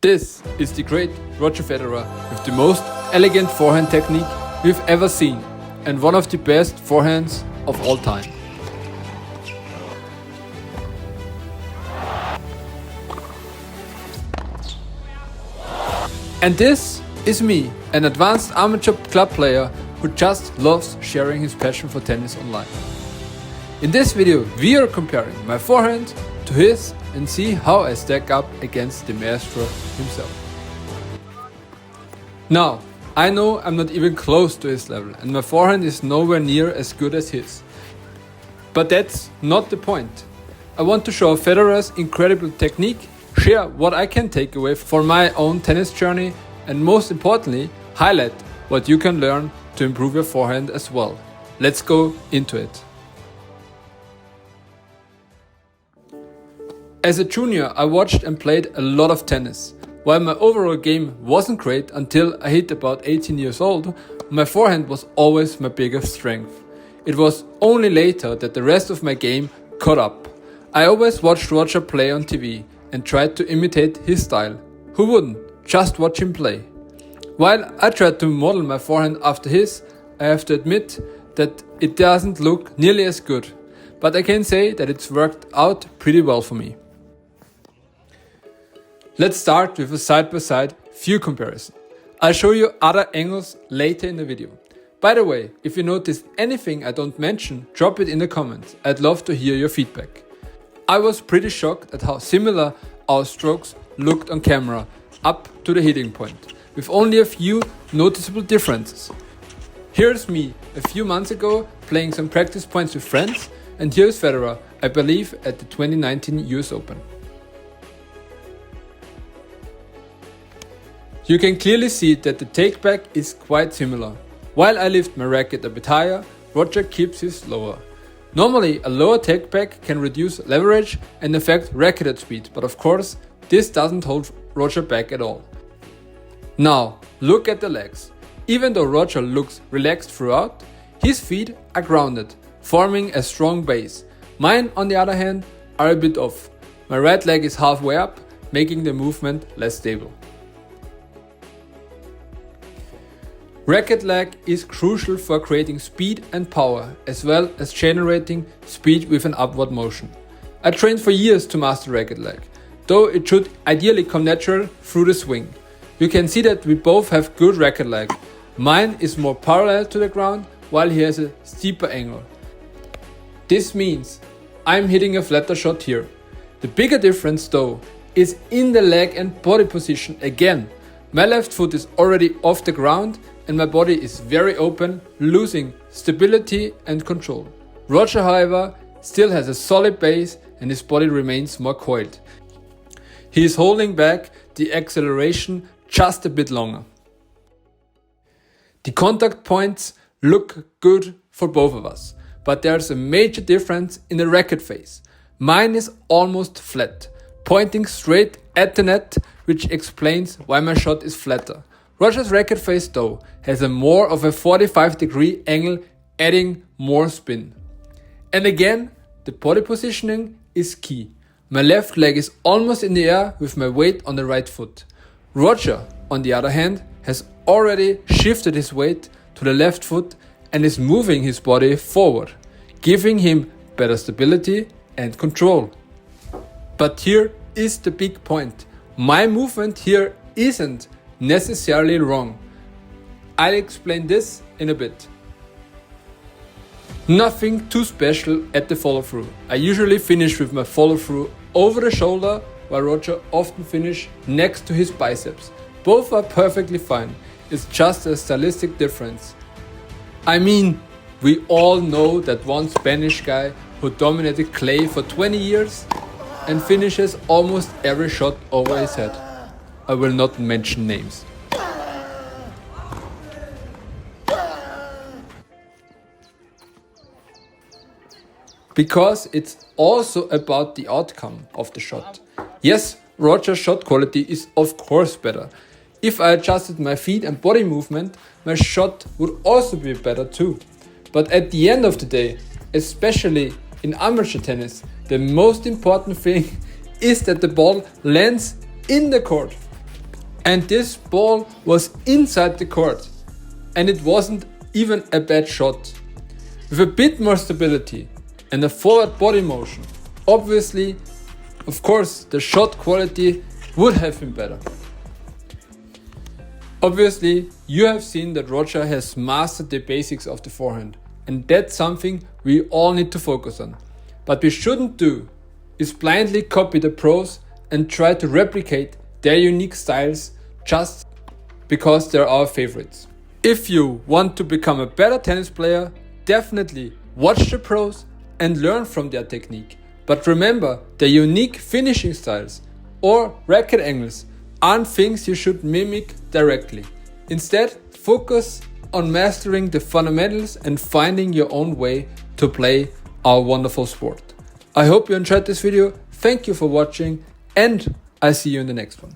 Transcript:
This is the great Roger Federer with the most elegant forehand technique we've ever seen and one of the best forehands of all time. And this is me, an advanced amateur club player who just loves sharing his passion for tennis online. In this video we are comparing my forehand to his and see how I stack up against the maestro himself. Now, I know I'm not even close to his level and my forehand is nowhere near as good as his. But that's not the point. I want to show Federer's incredible technique, share what I can take away for my own tennis journey, and most importantly, highlight what you can learn to improve your forehand as well. Let's go into it. As a junior, I watched and played a lot of tennis. While my overall game wasn't great until I hit about 18 years old, my forehand was always my biggest strength. It was only later that the rest of my game caught up. I always watched Roger play on TV and tried to imitate his style. Who wouldn't? Just watch him play. While I tried to model my forehand after his, I have to admit that it doesn't look nearly as good. But I can say that it's worked out pretty well for me. Let's start with a side-by-side view comparison. I'll show you other angles later in the video. By the way, if you noticed anything I don't mention, drop it in the comments. I'd love to hear your feedback. I was pretty shocked at how similar our strokes looked on camera up to the hitting point, with only a few noticeable differences. Here's me a few months ago playing some practice points with friends, and here's Federer, I believe at the 2019 US Open. You can clearly see that the takeback is quite similar. While I lift my racket a bit higher, Roger keeps his lower. Normally a lower takeback can reduce leverage and affect racket head speed, but of course this doesn't hold Roger back at all. Now look at the legs. Even though Roger looks relaxed throughout, his feet are grounded, forming a strong base. Mine on the other hand are a bit off. My right leg is halfway up, making the movement less stable. Racket lag is crucial for creating speed and power, as well as generating speed with an upward motion. I trained for years to master racket lag, though it should ideally come natural through the swing. You can see that we both have good racket lag. Mine is more parallel to the ground, while he has a steeper angle. This means I'm hitting a flatter shot here. The bigger difference though is in the leg and body position again. My left foot is already off the ground and my body is very open, losing stability and control. Roger, however, still has a solid base and his body remains more coiled. He is holding back the acceleration just a bit longer. The contact points look good for both of us, but there's a major difference in the racket face. Mine is almost flat, pointing straight at the net, which explains why my shot is flatter. Roger's racket face though has a more of a 45-degree angle, adding more spin. And again, the body positioning is key. My left leg is almost in the air with my weight on the right foot. Roger, on the other hand, has already shifted his weight to the left foot and is moving his body forward, giving him better stability and control. But here is the big point. My movement here isn't necessarily wrong. I'll explain this in a bit. Nothing too special at the follow through. I usually finish with my follow through over the shoulder, while Roger often finish next to his biceps. Both are perfectly fine. It's just a stylistic difference. I mean, we all know that one Spanish guy who dominated clay for 20 years and finishes almost every shot over his head. I will not mention names. Because it's also about the outcome of the shot. Yes, Roger's shot quality is of course better. If I adjusted my feet and body movement, my shot would also be better too. But at the end of the day, especially in amateur tennis, the most important thing is that the ball lands in the court. And this ball was inside the court, and it wasn't even a bad shot. With a bit more stability and a forward body motion, obviously, of course, the shot quality would have been better. Obviously, you have seen that Roger has mastered the basics of the forehand, and that's something we all need to focus on. But we shouldn't do is blindly copy the pros and try to replicate their unique styles just because they're our favorites. If you want to become a better tennis player, definitely watch the pros and learn from their technique. But remember, their unique finishing styles or racket angles aren't things you should mimic directly. Instead, focus on mastering the fundamentals and finding your own way to play our wonderful sport. I hope you enjoyed this video. Thank you for watching, and I see you in the next one.